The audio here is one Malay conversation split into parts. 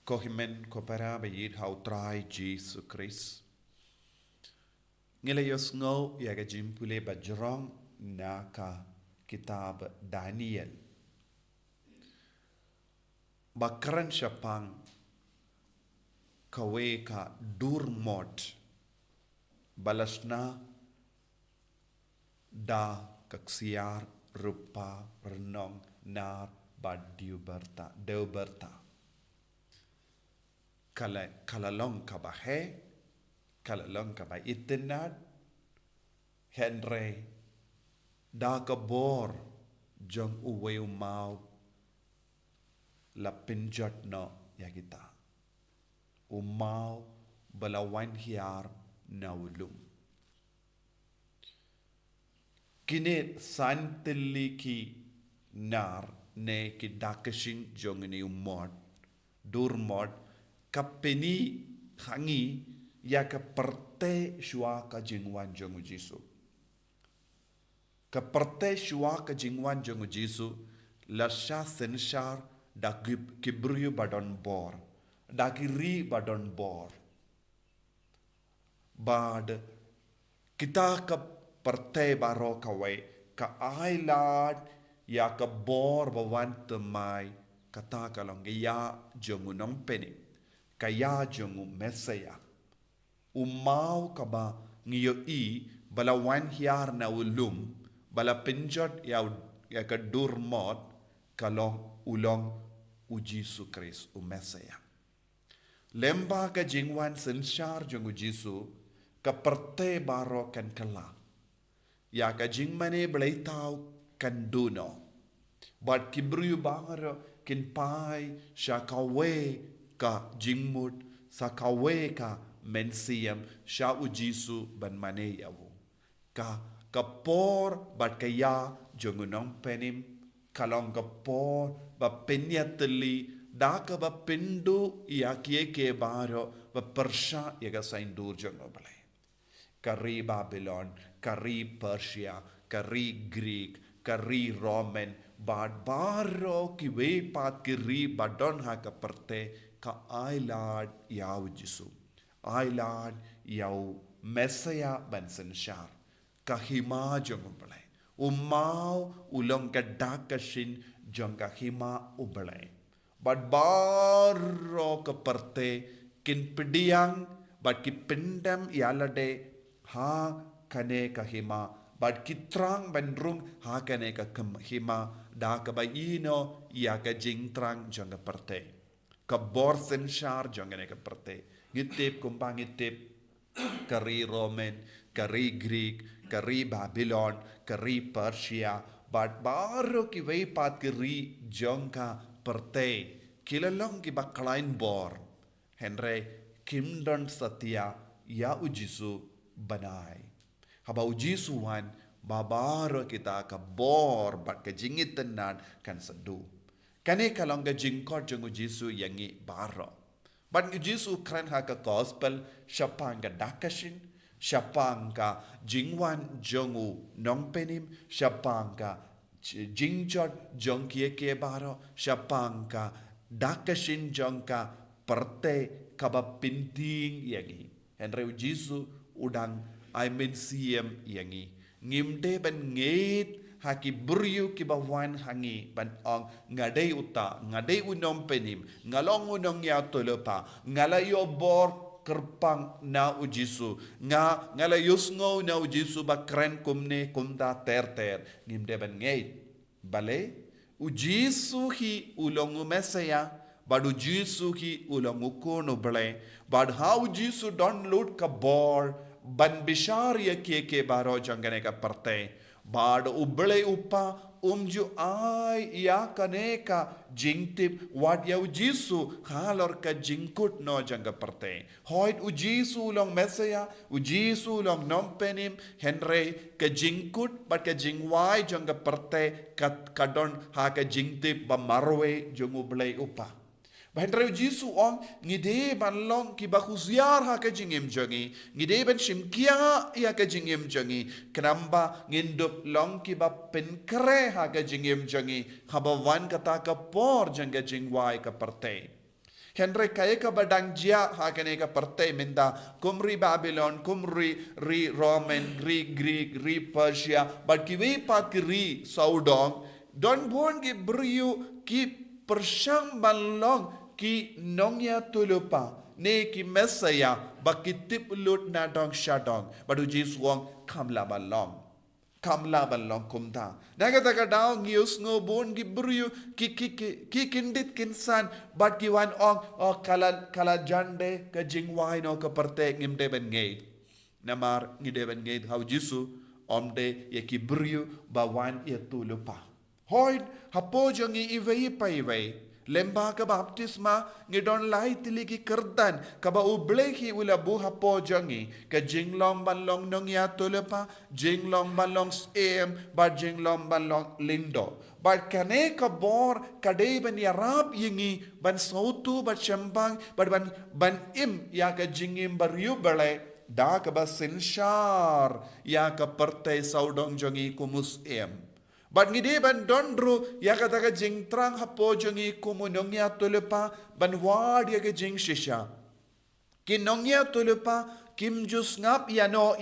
Kohimen kopera bayid hautrai Jesus Christ. Ngilayos ngau yaga jimpule bajrong naka kitab Daniel. Bakran syapang kawe ka durmot balasna da kaksiar rupa renong nar badiu berta deu berta kalalong kabahe kalalong kabay itinad Henry da kabor jong Uwei mau la pinjot no ya kita umau balawan hiar na ulum kini santiliki nar ne ki dakashin jong ni umod durmod kapeni hangi ya ka perte shua ka jingwan jong Jisu ka perte shua ka jingwan jong Jisu la sha senshar da kibriyu badon bor da kiri badon bor bad kita ka perte baro kawai ka ailad ya ka bor bawan temai kata kalong ya jongu nong peni kaya jongu mesaya umau kaba ngiyo i bala wan hiar na ulum bala pinjot ya ka durmot kalong ulong ujisu Kris umesaya lemba ka jingwan sensyar jongu Jisu ka perte baro kan kala ya ka jingmane belai tau kan duno bat kibriyu bangaro kin pai sha kawe ka jingmut sa kawe ka mensiam sha ujisu ban mane yawu ka kapor bat kaya jongunong penim kalong kapor ba penyateli da ka ba pindu ya kie ke baro ba persha ya ga sain dur jongo bale kari Babylon kari Persia kari Greek kari Roman bad baro ki we pat kiri badon ha ka perte ka ailad yau Jisu ailad yau Mesaya ban senshar ka hima jongo bale umau ulong ka dakashin jong ka hima ubale bad baro ka perte kin pidiang bad ki pindam yalade ha kane ka hima bad kitrang bandrung ha kane ka hima da ka bayino ya ka jingtrang jong ka perte ka borsen shar jong ka perte ngitip kumpang ngitip kari Roman kari Greek kari Babylon kari Persia bad baro ki wei pat kiri jong ka perte kilalong ki baklain bor Henry kimdon satya ya ujisu banai haba ujisuan babaro kita ka bor bat ka jingitenan kan sedu kane kalong ka jingkot jong ujisu yangi baro bat ujisu kran ha ka gospel syapang ka dakashin syapang ka jingwan jongu nongpenim syapang ka jingjot jong kie baro syapang ka dakashin jong ka perte kaba pinting yangi Henry ujisu udang I mensiem yangi ngimde ban ngit haki buryu ki bawan hangi ban ong ngadei uta ngadei unom penim ngalong unong ya tolopa ngalayo bor kerpang na ujisu ngalayus ngo na ujisu bakren kumne kumda ter ngimde ban ngit bale ujisu hi ulong mesaya badu Jisu ki ulang ukono bale bad how Jisu download ka bor ban bishar ya ke baro jangane ka parte bad ubale upa umju ai ya kaneka jingtip wat ya Jisu halor ka jingkut no janga parte hoit ujisu ulang mesaya ujisu ulang nompenim Henry ka jingkut bat ka jingwai janga parte kadon ha ka jingtip ba marwe jongu ubale upa Bahendra Jisu ong ngide ban long ki bakuziar ha ka jingim jangi ngide ban shimkia ya ka jingim jangi kenamba ngindup long ki ba penkre ha ka jingim jangi habawan kata ka por janga jingwai ka parte Kenre kaya ka badang jia hakane ka Pyrthei minda kumri Babylon, kumri ri Roman, ri Greek, ri Persia, but kiwi pat ki ri Saudong, don bon ki briyu ki persyang balong ki nongya tulupa, ne ki mesaya, bakitip lut na dong shadong, badu jiswong kamla balong. Kamla balong kumta. Nagata daw ngiyos ngo bon gibryu ki kindit kinsan but giwan ong kala jande ka jingwai no ka Pyrthei ngim deben ngate. Namar ngi deben ngate how jisu omde ye kibryu bawan ye tulupa. Hoid hapo jongi Uwei pa Uwei. Lemba ka baptisma ngidon lai tili ki kerdan kaba ublehi ula buha po jangi ka jinglong balong nong ya tulepa jinglong balong ba jinglong balong lindo but kane ka bor kadai ban yarab yingi ban sautu ban shambang ban im ya ka jingim baryu bale da ka ba sinshar ya ka Pyrthei saudong jangi kumus But ngide ban dondru ya kata jing trang hapo jongi kumunongya tulepa ban ward ya jing shisha. Kinongya tulepa kim jus ngap yano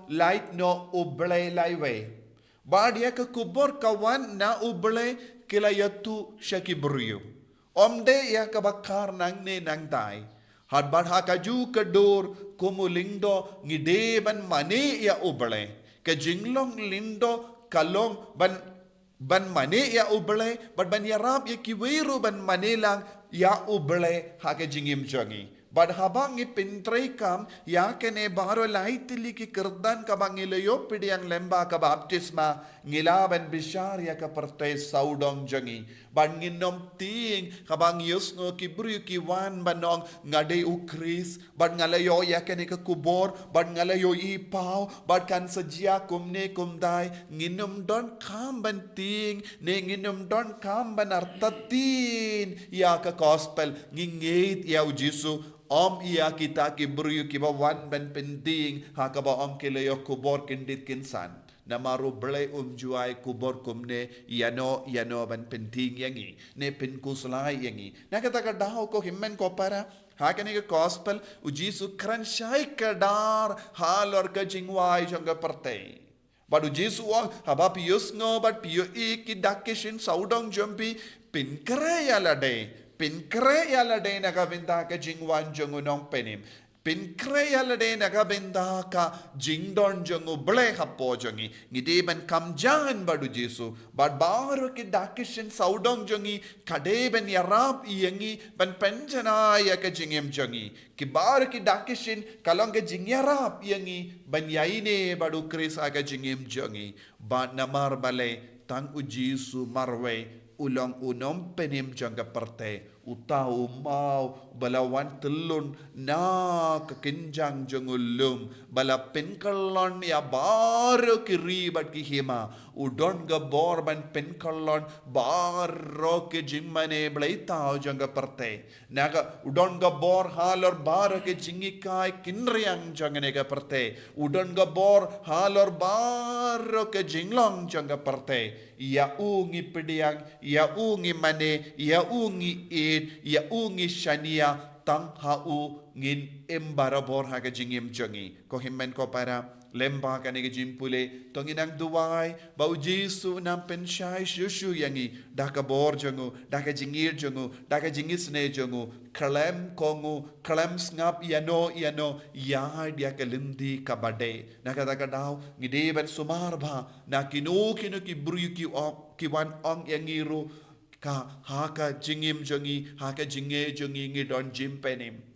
light no uble laiwe. Bad ya ke kubur kawan na uble kila yatu shakibruyu. Omde ya ke bakar nang ne nang tai. Had bad hakaju kedur kumulingdo ngide ban mane ya uble. Ke jinglong lindo kalong ban mane ya uble ban yarab ya kiwiru ban manelang ya uble hake jingim jongi bad habang ipintrei kam ya kene baro laitili ki kerdan kabang ilayo pidiang lemba ka baptisma ngilaban bishar ya ka Pyrthei saudong jongi ban nginom ting kabang yusno kibru ki wan banong ngade ukris ban ngalayo ya kene ka kubor ban ngalayo ipaw ban kan sajia kumne kumdai nginom don kam ban ting ne nginom don kam ban artatin ya ka gospel ngingit ya ujisu Om iya kita kibru kiba wan ban penting hakaba om kilayo kubor kindit kinsan namaru ble juai kubor kumne yano ban penting yangi ne pin kuslai yangi nakata ka daho ko himmen ko para hakane ka gospel ujisu kranshai kadar halor ka jingwai jonga Pyrthei Badu Jesu wang haba pius ngo bat piu iki dakishin saudong jumpi pin kre ya lade nagabinda ka jingwan jongunong penim. Pin kre ya lade nagabinda ka jingdon jongu ble hapo jongi. Ngide ban kamjan badu Jesu. Bad baru ki dakishin saudong jongi kade ban yarab iyangi ban penjana ya ka jingim jongi. Ki baru ki dakishin kalong ka jingyarab iyangi ban yaine badu kris aga jingim jongi. Ban namar bale tang ujisu marwe ulang unom penim jangga Pyrthei utau mau balawan telun na kekinjang jengulum bala penkalon ya baru kiri bat kihima udon gabor ban penkalon baru ke jingmane blaitau jangga Pyrthei naga udon gabor halor baru ke jingikai kinriang jangane ga Pyrthei udon gabor halor baru ke jinglong jangga Pyrthei ya ungi pediang ya ungi mane ya ungi ya ungi shania tang hau ngin embarabor haga jingim jongi ko himmen ko para lemba kanige jimpule tonginang duwai bau Jesu nam penshai shushu yangi daka bor jongu daka jingir jongu daka jingisne jongu kalem kongu kalem ngap yano ya dia kalindi kabade nakataka daw ngide ban sumarba na kinu ki bruyu ki wan ong yangiru ka haka jingim jongi haka jinge jongi ngidon jimpenim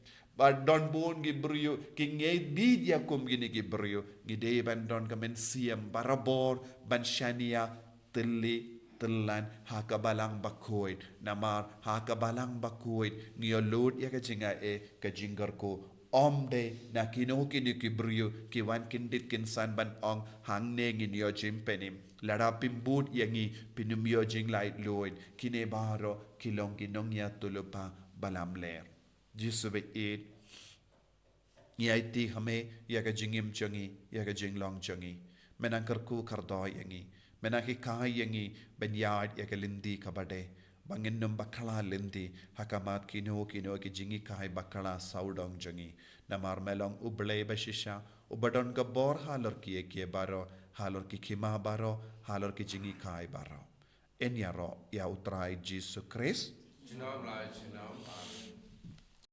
But don bon gibriyo kinge bidya kum gini gibriyo gide ban don kamen siam barabor ban shania tili telan haka balang bakoid namar haka balang bakoid ngiyolud ya kajinga kajingar ko omde na kino kini gibriyo kiwan kindit kinsan ban ong hangne ngin yo jimpenim lara pimbut yangi pinumyo jing light loid kine baro kilong kinong ya tulupa balam ler Jisu be it Yaiti hame ya ka jingim changi ya ka jinglong changi menang karku kardo yangi menang ki kai yangi ben yard ya ka lindi kabade bangin num bakala lendi hakamat kino ki jingi kai bakala saudong jangi namar melong uble bashisha ubadon ka bor halor ki baro halor ki khima baro halor ki jingi kai baro en ya ro ya utrai Jesus Christ